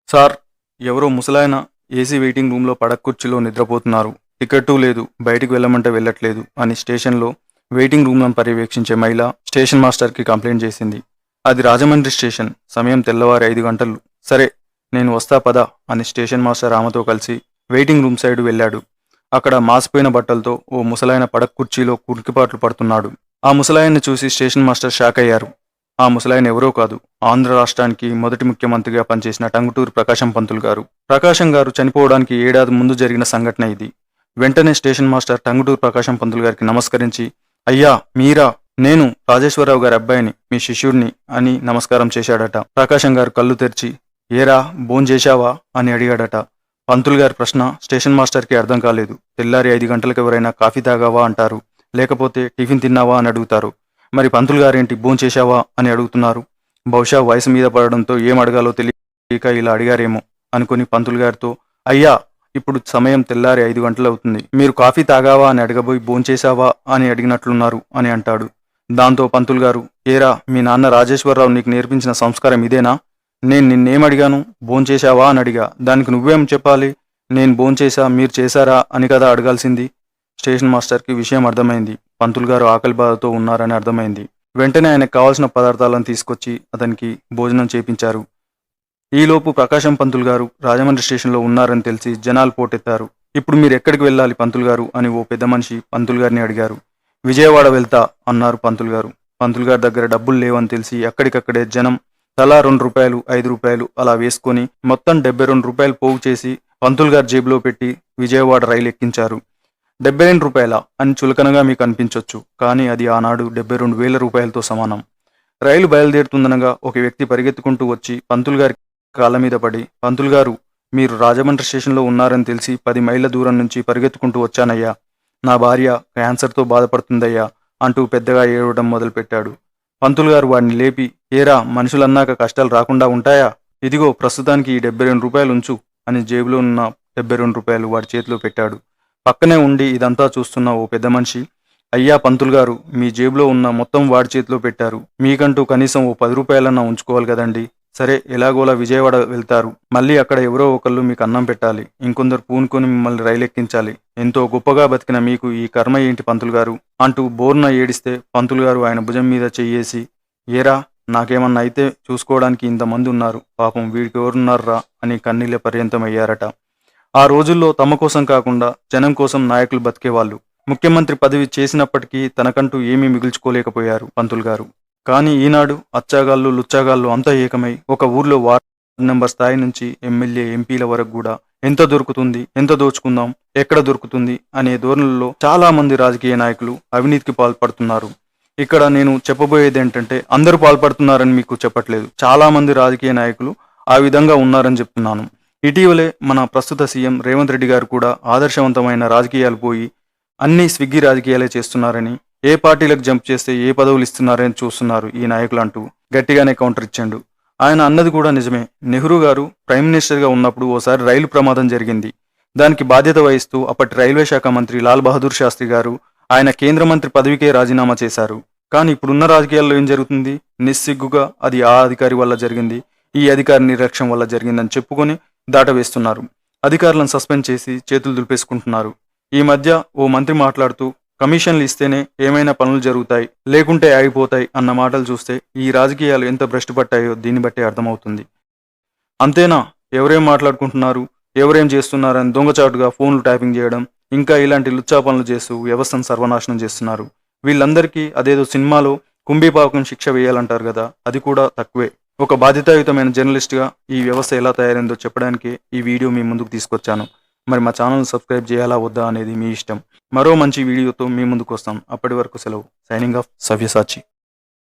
Sir, ఎవరో ముసలాయన AC waiting రూమ్లో పడక కుర్చీలో నిద్రపోతున్నారు. టికెట్టూ లేదు, బయటికి వెళ్ళమంటే వెళ్ళట్లేదు అని స్టేషన్లో వెయిటింగ్ రూమ్లను పర్యవేక్షించే మహిళ స్టేషన్ మాస్టర్కి కంప్లైంట్ చేసింది. అది రాజమండ్రి స్టేషన్. సమయం తెల్లవారి 5 గంటలు. సరే, నేను వస్తా పద అని స్టేషన్ మాస్టర్ ఆమెతో కలిసి వెయిటింగ్ రూమ్ సైడ్ వెళ్ళాడు. అక్కడ మాసిపోయిన బట్టలతో ఓ ముసలాయన పడక కుర్చీలో కురికిపాట్లు పడుతున్నాడు. ఆ ముసలాయన్ని చూసి స్టేషన్ మాస్టర్ షాక్ అయ్యారు. ఆ ముసలాయన ఎవరో కాదు, ఆంధ్ర రాష్ట్రానికి మొదటి ముఖ్యమంత్రిగా పనిచేసిన టంగుటూరి ప్రకాశం పంతులు గారు. ప్రకాశం గారు చనిపోవడానికి ఏడాది ముందు జరిగిన సంఘటన ఇది. వెంటనే స్టేషన్ మాస్టర్ టంగుటూరి ప్రకాశం పంతులు గారికి నమస్కరించి, అయ్యా మీరా, నేను రాజేశ్వరరావు గారి అబ్బాయిని, మీ శిష్యుడిని అని నమస్కారం చేశాడట. ప్రకాశం గారు కళ్ళు తెరిచి, ఏరా భోంచేశావా అని అడిగాడట. పంతులు గారి ప్రశ్న స్టేషన్ మాస్టర్కి అర్థం కాలేదు. తెల్లారి 5 గంటలకు ఎవరైనా కాఫీ తాగావా అంటారు, లేకపోతే టిఫిన్ తిన్నావా అని అడుగుతారు. మరి పంతులు గారేంటి భోంచేశావా అని అడుగుతున్నారు? బహుశా వయసు మీద పడడంతో ఏం అడగాలో తెలియక ఇలా అడిగారేమో అనుకుని పంతులు గారితో, అయ్యా ఇప్పుడు సమయం తెల్లారి 5 గంటలు అవుతుంది, మీరు కాఫీ తాగావా అని అడగబోయి భోంచేశావా అని అడిగినట్లున్నారు అని అంటాడు. దాంతో పంతులు గారు, ఏరా మీ నాన్న రాజేశ్వరరావు నీకు నేర్పించిన సంస్కారం ఇదేనా? నేను నిన్నేమడిగాను? భోంచేశావా అని అడిగా. దానికి నువ్వేం చెప్పాలి? నేను భోంచేశా, మీరు చేశారా అని కదా అడగాల్సింది. స్టేషన్ మాస్టర్కి విషయం అర్థమైంది. పంతులు గారు ఆకలి బాధతో ఉన్నారని అర్థమైంది. వెంటనే ఆయనకు కావాల్సిన పదార్థాలను తీసుకొచ్చి అతనికి భోజనం చేపించారు. ఈలోపు ప్రకాశం పంతులు గారు రాజమండ్రి స్టేషన్లో ఉన్నారని తెలిసి జనాలు పోటెత్తారు. ఇప్పుడు మీరు ఎక్కడికి వెళ్ళాలి పంతులు గారు అని ఓ పెద్ద మనిషి పంతులు గారిని అడిగారు. విజయవాడ వెళ్తా అన్నారు పంతులు గారు. పంతులు గారి దగ్గర డబ్బులు లేవని తెలిసి అక్కడికక్కడే జనం తలా 2 రూపాయలు, 5 రూపాయలు అలా వేసుకొని మొత్తం 72 రూపాయలు పోగు చేసి పంతులు గారి జేబులో పెట్టి విజయవాడ రైలు ఎక్కించారు. 72 రూపాయల అని చులకనగా మీకు అనిపించవచ్చు, కానీ అది ఆనాడు 72,000 రూపాయలతో సమానం. రైలు బయలుదేరుతుందనగా ఒక వ్యక్తి పరిగెత్తుకుంటూ వచ్చి పంతులు గారి కాళ్ళ మీద పడి, పంతులు గారు మీరు రాజమండ్రి స్టేషన్లో ఉన్నారని తెలిసి 10 మైళ్ళ దూరం నుంచి పరిగెత్తుకుంటూ వచ్చానయ్యా. నా భార్య క్యాన్సర్తో బాధపడుతుందయ్యా అంటూ పెద్దగా ఏడవడం మొదలుపెట్టాడు. పంతులు గారు వాడిని లేపి, ఏరా మనుషులన్నాక కష్టాలు రాకుండా ఉంటాయా? ఇదిగో ప్రస్తుతానికి ఈ 72 రూపాయలు ఉంచు అని జేబులో ఉన్న 72 రూపాయలు వాడి చేతిలో పెట్టాడు. పక్కనే ఉండి ఇదంతా చూస్తున్న ఓ పెద్ద మనిషి, అయ్యా పంతులు గారు మీ జేబులో ఉన్న మొత్తం వాడి చేతిలో పెట్టారు, మీకంటూ కనీసం ఓ 10 రూపాయలన్నా ఉంచుకోవాలి కదండి. సరే ఎలాగోలా విజయవాడ వెళ్తారు, మళ్ళీ అక్కడ ఎవరో ఒకళ్ళు మీకు అన్నం పెట్టాలి, ఇంకొందరు పూనుకొని మిమ్మల్ని రైలు ఎక్కించాలి. ఎంతో గొప్పగా బతికిన మీకు ఈ కర్మ ఏంటి పంతులు గారు అంటూ బోర్న ఏడిస్తే పంతులు గారు ఆయన భుజం మీద చెయ్యేసి, ఏరా నాకేమన్నా అయితే చూసుకోవడానికి ఇంతమంది ఉన్నారు, పాపం వీడికి ఎవరున్నారా అని కన్నీళ్ళ పర్యంతమయ్యారట. ఆ రోజుల్లో తమ కోసం కాకుండా జనం కోసం నాయకులు బతికేవాళ్ళు. ముఖ్యమంత్రి పదవి చేసినప్పటికీ తనకంటూ ఏమీ మిగుల్చుకోలేకపోయారు పంతులు గారు. కానీ ఈనాడు అచ్చాగాళ్ళు లుచ్చాగాళ్ళు అంతా ఏకమై ఒక ఊర్లో వార్డు నెంబర్ స్థాయి నుంచి ఎమ్మెల్యే, ఎంపీల వరకు కూడా ఎంత దొరుకుతుంది, ఎంత దోచుకుందాం, ఎక్కడ దొరుకుతుంది అనే ధోరణుల్లో చాలా మంది రాజకీయ నాయకులు అవినీతికి పాల్పడుతున్నారు. ఇక్కడ నేను చెప్పబోయేది ఏంటంటే అందరూ పాల్పడుతున్నారని మీకు చెప్పట్లేదు, చాలా మంది రాజకీయ నాయకులు ఆ విధంగా ఉన్నారని చెప్తున్నాను. ఇటీవలే మన ప్రస్తుత సీఎం రేవంత్ రెడ్డి గారు కూడా ఆదర్శవంతమైన రాజకీయాలు పోయి అన్ని స్విగ్గీ రాజకీయాలే చేస్తున్నారని, ఏ పార్టీలకు జంప్ చేస్తే ఏ పదవులు ఇస్తున్నారని చూస్తున్నారు ఈ నాయకులు అంటూ గట్టిగానే కౌంటర్ ఇచ్చాడు. ఆయన అన్నది కూడా నిజమే. నెహ్రూ గారు ప్రైమ్ మినిస్టర్గా ఉన్నప్పుడు ఓసారి రైలు ప్రమాదం జరిగింది. దానికి బాధ్యత వహిస్తూ అప్పటి రైల్వే శాఖ మంత్రి లాల్ బహదూర్ శాస్త్రి గారు ఆయన కేంద్ర మంత్రి పదవికే రాజీనామా చేశారు. కానీ ఇప్పుడున్న రాజకీయాల్లో ఏం జరుగుతుంది? నిస్సిగ్గుగా అది ఆ అధికారి వల్ల జరిగింది, ఈ అధికారి నిర్లక్ష్యం వల్ల జరిగిందని చెప్పుకొని దాటవేస్తున్నారు. అధికారులను సస్పెండ్ చేసి చేతులు దులిపేసుకుంటున్నారు. ఈ మధ్య ఓ మంత్రి మాట్లాడుతూ కమిషన్లు ఇస్తేనే ఏమైనా పనులు జరుగుతాయి, లేకుంటే ఆగిపోతాయి అన్న మాటలు చూస్తే ఈ రాజకీయాలు ఎంత భ్రష్టు పట్టాయో దీన్ని బట్టి అర్థమవుతుంది. అంతేనా, ఎవరేం మాట్లాడుకుంటున్నారు, ఎవరేం చేస్తున్నారని దొంగచాటుగా ఫోన్లు ట్యాపింగ్ చేయడం, ఇంకా ఇలాంటి లుచ్చా పనులు చేస్తూ వ్యవస్థను సర్వనాశనం చేస్తున్నారు. వీళ్ళందరికీ అదేదో సినిమాలో కుంభీపాకం శిక్ష వేయాలంటారు కదా, అది కూడా తక్కువే. ఒక బాధ్యతాయుతమైన జర్నలిస్ట్గా ఈ వ్యవస్థ ఎలా తయారైందో చెప్పడానికే ఈ వీడియో మీ ముందుకు తీసుకొచ్చాను. మరి మా ఛానల్ని సబ్స్క్రైబ్ చేయాలా వద్దా అనేది మీ ఇష్టం. మరో మంచి వీడియోతో మీ ముందుకు వస్తాం. అప్పటి వరకు సెలవు. Signing off, Savyasachi.